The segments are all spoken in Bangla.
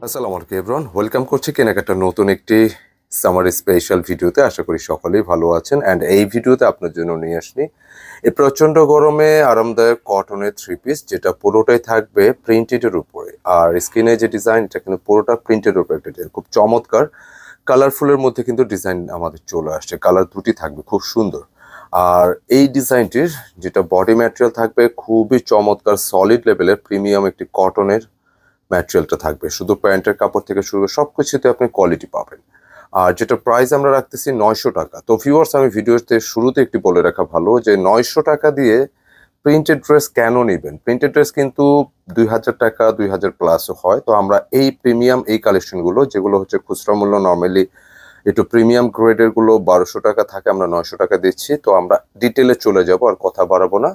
আসসালামু আলাইকুম এভরিওয়ান, ওয়েলকাম করছি কেনাকাটার নতুন একটি সামার স্পেশাল ভিডিওতে। আশা করি সকলেই ভালো আছেন। অ্যান্ড এই ভিডিওতে আপনার জন্য নিয়ে আসনি এই প্রচণ্ড গরমে আরামদায়ক কটনের থ্রি পিস, যেটা পুরোটাই থাকবে প্রিন্টেডের উপরে। আর স্ক্রিনে যে ডিজাইন, এটা কিন্তু পুরোটা প্রিন্টের উপরে একটা design। খুব চমৎকার কালারফুলের মধ্যে কিন্তু ডিজাইন আমাদের চলে আসছে। কালার দুটি থাকবে খুব সুন্দর। আর এই ডিজাইনটির যেটা বডি ম্যাটেরিয়াল থাকবে খুবই চমৎকার সলিড লেভেলের প্রিমিয়াম একটি কটনের ম্যাটেরিয়ালটা থাকবে। শুধু প্যান্টের কাপড় থেকে শুরু করে সব কিছুতে আপনি কোয়ালিটি পাবেন। আর যেটা প্রাইস আমরা রাখতেছি 900 টাকা। তো ভিউয়ার্স, আমি ভিডিওতে শুরুতে একটি বলে রাখা ভালো যে 900 টাকা দিয়ে প্রিন্টেড ড্রেস কেন নেবেন। প্রিন্টেড ড্রেস কিন্তু 2000 টাকা 2000 প্লাসও হয়। তো আমরা এই প্রিমিয়াম এই কালেকশনগুলো, যেগুলো হচ্ছে খুচরা মূল্য নর্মালি একটু প্রিমিয়াম গ্রেডের গুলো 1200 টাকা থাকে, আমরা 900 টাকা দিচ্ছি। তো আমরা ডিটেলে চলে যাব, আর কথা বাড়াবো না।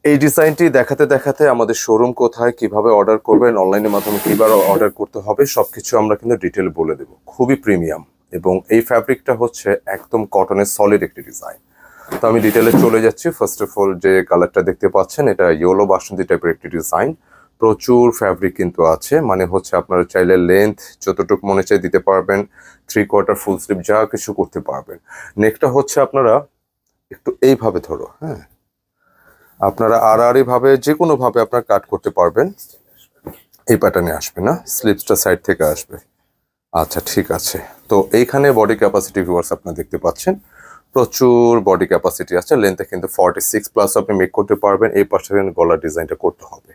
এই ডিজাইনটি দেখাতে দেখাতে আমাদের শোরুম কোথায়, কিভাবে অর্ডার করবেন, অনলাইনের মাধ্যমে কিভাবে অর্ডার করতে হবে, সবকিছু আমরা কিন্তু ডিটেল বলে দেব। খুবই প্রিমিয়াম এবং এই ফ্যাব্রিকটা হচ্ছে একদম কটনের সলিড একটি ডিজাইন। তো আমি ডিটেলে চলে যাচ্ছি। ফার্স্ট অফ অল, যে কালারটা দেখতে পাচ্ছেন, এটা ইয়েলো বাসন্তী টাইপের একটি ডিজাইন। প্রচুর ফ্যাব্রিক কিন্তু আছে, মানে হচ্ছে আপনারা চাইলে লেন্থ যতটুকু মনে চাই দিতে পারবেন, 3/4 ফুল স্লিভ যা কিছু করতে পারবেন। নেকটা হচ্ছে আপনারা একটু এইভাবে ধরো, হ্যাঁ, আপনারা আড়াআড়ি ভাবে যে কোনো ভাবে আপনারা কাট করতে পারবেন। এই প্যাটার্নে আসবে না, স্লিপসটা সাইড থেকে আসবে। আচ্ছা, ঠিক আছে। তো এইখানে বডি ক্যাপাসিটি ভিউয়ার্স আপনারা দেখতে পাচ্ছেন, প্রচুর বডি ক্যাপাসিটি আছে। লেন্থে কিন্তু 46 প্লাস আপনি মেক করতে পারবেন। এই পাশে গলার ডিজাইনটা করতে হবে।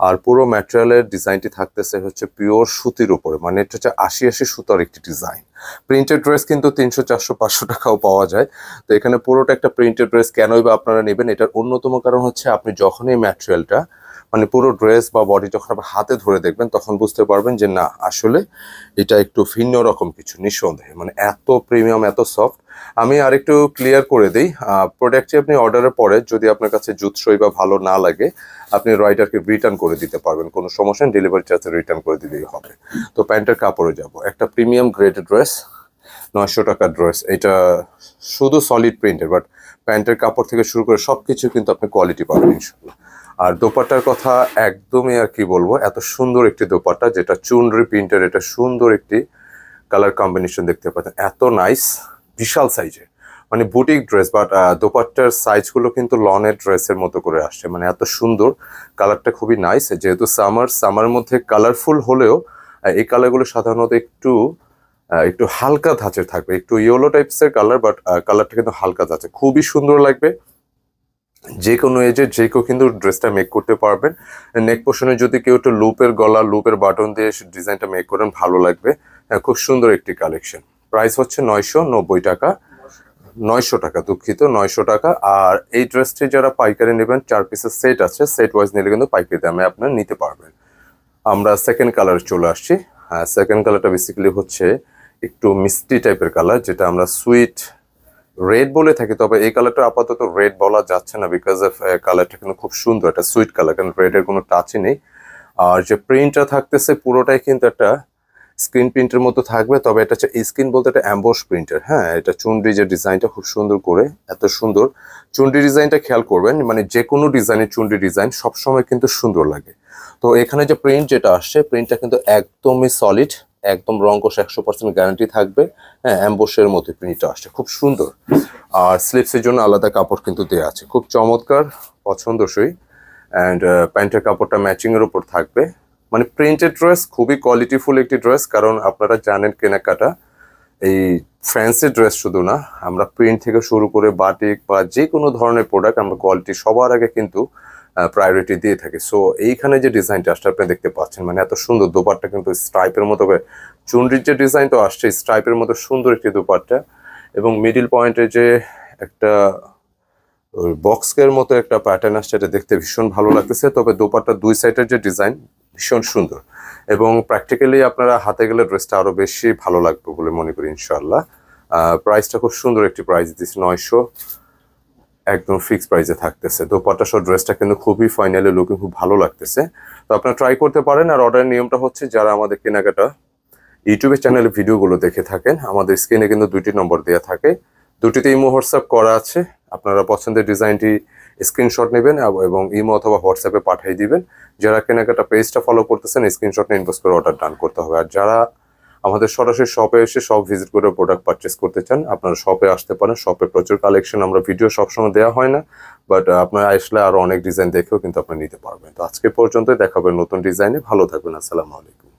আর পুরো ম্যাটেরিয়ালের ডিজাইনটি থাকতেছে হচ্ছে পিওর সুতির উপরে, মানে এটা হচ্ছে 80 সুতার একটি ডিজাইন। প্রিন্টেড ড্রেস কিন্তু 300 400 500 টাকাও পাওয়া যায়। তো এখানে পুরোটা একটা প্রিন্টেড ড্রেস কেনই বা আপনারা নেবেন, এটার অন্যতম কারণ হচ্ছে আপনি যখন এই ম্যাটেরিয়ালটা, মানে পুরো ড্রেস বা বডি যখন আপনি হাতে ধরে দেখবেন, তখন বুঝতে পারবেন যে না, আসলে এটা একটু ভিন্ন রকম কিছু, নিঃসন্দেহে। মানে এত প্রিমিয়াম, এত সফট। আমি আরেকটু ক্লিয়ার করে দিই, প্রোডাক্টটি আপনি অর্ডারের পরে যদি আপনার কাছে জুতসই বা ভালো না লাগে, আপনি রাইটারকে রিটার্ন করে দিতে পারবেন, কোনো সমস্যা নেই, ডেলিভারি চার্জে রিটার্ন করে দিলেই হবে। তো প্যান্টের কাপড়ে যাব, একটা প্রিমিয়াম গ্রেডেড ড্রেস, 900 টাকার ড্রেস। এটা শুধু সলিড প্রিন্টের, বাট প্যান্টের কাপড় থেকে শুরু করে সব কিছু কিন্তু আপনি কোয়ালিটি পাবেন ইনশাল্লাহ। আর দোপাট্টার কথা একদমই আর কি বলবো, এত সুন্দর একটি দোপাট্টা, যেটা চুনরি প্রিন্টের। এটা সুন্দর একটি কালার কম্বিনেশন দেখতে পাচ্ছেন, এত নাইস, বিশাল সাইজে, মানে বুটিক ড্রেস। বাট দোপাট্টার সাইজগুলো কিন্তু লনের ড্রেসের মতো করে আসছে, মানে এত সুন্দর। কালারটা খুবই নাইস। যেহেতু সামার মধ্যে কালারফুল হলেও এই কালারগুলো সাধারণত একটু একটু হালকা ধাঁচের থাকবে, একটু ইয়েলো টাইপসের কালার, বাট কালারটা কিন্তু হালকা ধাঁচে, খুবই সুন্দর লাগবে। যে কোনো এজে যে কেউ কিন্তু ড্রেসটা মেক করতে পারবেন। নেক পোর্শনে যদি কেউ একটু লুপের গলা, লুপের বাটন দিয়ে ডিজাইনটা মেক করেন, ভালো লাগবে। খুব সুন্দর একটি কালেকশন। প্রাইস হচ্ছে 990 টাকা, 900 টাকা, দুঃখিত, 900 টাকা। আর এই ড্রেসটি যারা পাইকারি নেবেন, 4 পিসের সেট আছে, সেট ওয়াইজ নিলে কিন্তু পাইকারি দামে আপনারা নিতে পারবেন। আমরা সেকেন্ড কালারে চলে আসছি। হ্যাঁ, সেকেন্ড কালারটা বেসিক্যালি হচ্ছে একটু মিষ্টি টাইপের কালার, যেটা আমরা সুইট রেড বলে থাকি। তবে এই কালারটা আপাতত রেড বলা যাচ্ছে না, বিকজ অফ কালারটা কিন্তু খুব সুন্দর, একটা সুইট কালার, কারণ রেডের কোনো টাচই নেই। আর যে প্রিন্টটা থাকতেছে পুরোটাই কিন্তু একটা স্ক্রিন প্রিন্টের মতো থাকবে। তবে এটা হচ্ছে স্ক্রিন বলতে একটা অ্যাম্বস প্রিন্টের। হ্যাঁ, এটা চুনরি যে ডিজাইনটা খুব সুন্দর করে, এত সুন্দর চুনরি ডিজাইনটা খেয়াল করবেন, মানে যে কোনো ডিজাইনের চুনরি ডিজাইন সবসময় কিন্তু সুন্দর লাগে। তো এখানে যে প্রিন্ট যেটা আসছে, প্রিন্টটা কিন্তু একদমই সলিড, একদম রঙ্কশ, 100% গ্যারান্টি থাকবে। হ্যাঁ, অ্যাম্বসের মতো প্রিন্টটা আসছে, খুব সুন্দর। আর স্লিপসের জন্য আলাদা কাপড় কিন্তু দেওয়া আছে, খুব চমৎকার, পছন্দসই। অ্যান্ড প্যান্টের কাপড়টা ম্যাচিংয়ের উপর থাকবে। মানে প্রিন্টেড ড্রেস, খুবই কোয়ালিটিফুল একটি ড্রেস। কারণ আপনারা জানেন কেনাকাটা এই ফ্যান্সি ড্রেস শুধু না, আমরা প্রিন্ট থেকে শুরু করে বাটিক বা যে কোনো ধরনের প্রোডাক্ট আমরা কোয়ালিটি সবার আগে কিন্তু প্রায়োরিটি দিয়ে থাকি। সো এইখানে যে ডিজাইনটা আসছে আপনি দেখতে পাচ্ছেন, মানে এত সুন্দর। দোপাট্টা কিন্তু স্ট্রাইপের মতো করে, চুনরির যে ডিজাইন তো আসছে স্ট্রাইপের মতো সুন্দর একটি দোপাট্টা। এবং মিডিল পয়েন্টে যে একটা বক্সের মতো একটা প্যাটার্ন আসছে, এটা দেখতে ভীষণ ভালো লাগতেছে। তবে দোপাট্টার দুই সাইডের যে ডিজাইন ভীষণ সুন্দর, এবং প্র্যাকটিক্যালি আপনারা হাতে গেলে ড্রেসটা আরো বেশি ভালো লাগবে বলে মনে করি ইনশাআল্লাহ। প্রাইসটা খুব সুন্দর একটি প্রাইস দিচ্ছে, 900, একদম ফিক্সড প্রাইসে থাকতেছে। দোপাট্টা সহ ড্রেসটা কিন্তু খুবই ফাইনালি লুকিং, খুব ভালো লাগতেছে। তো আপনারা ট্রাই করতে পারেন। আর অর্ডারের নিয়মটা হচ্ছে, যারা আমাদের কেনাকাটা ইউটিউবের চ্যানেলে ভিডিওগুলো দেখে থাকেন, আমাদের স্ক্রিনে কিন্তু 2টি নম্বর দেওয়া থাকে, দুটিতেই হোয়াটসঅ্যাপ করা আছে। আপনারা পছন্দের ডিজাইনটি স্ক্রিনশট নেবেন এবং ইমো অথবা হোয়াটসঅ্যাপে পাঠিয়ে দিবেন। যারা কেনাকাটা পেজটা ফলো করতেছেন স্ক্রিনশট নিয়ে ইনবক্স করে অর্ডার ডান করতে হবে। আর যারা আমাদের সরাসরি শপে এসে শপ ভিজিট করে প্রোডাক্ট পারচেস করতে চান আপনারা শপে আসতে পারেন। শপে প্রচুর কালেকশন, আমরা ভিডিও সবসময় দেওয়া হয় না, বাট আপনারা আসলে আরও অনেক ডিজাইন দেখেও কিন্তু আপনি নিতে পারবেন। তো আজকে পর্যন্তই, দেখা হবে নতুন ডিজাইনে। ভালো থাকবেন। আসসালামু আলাইকুম।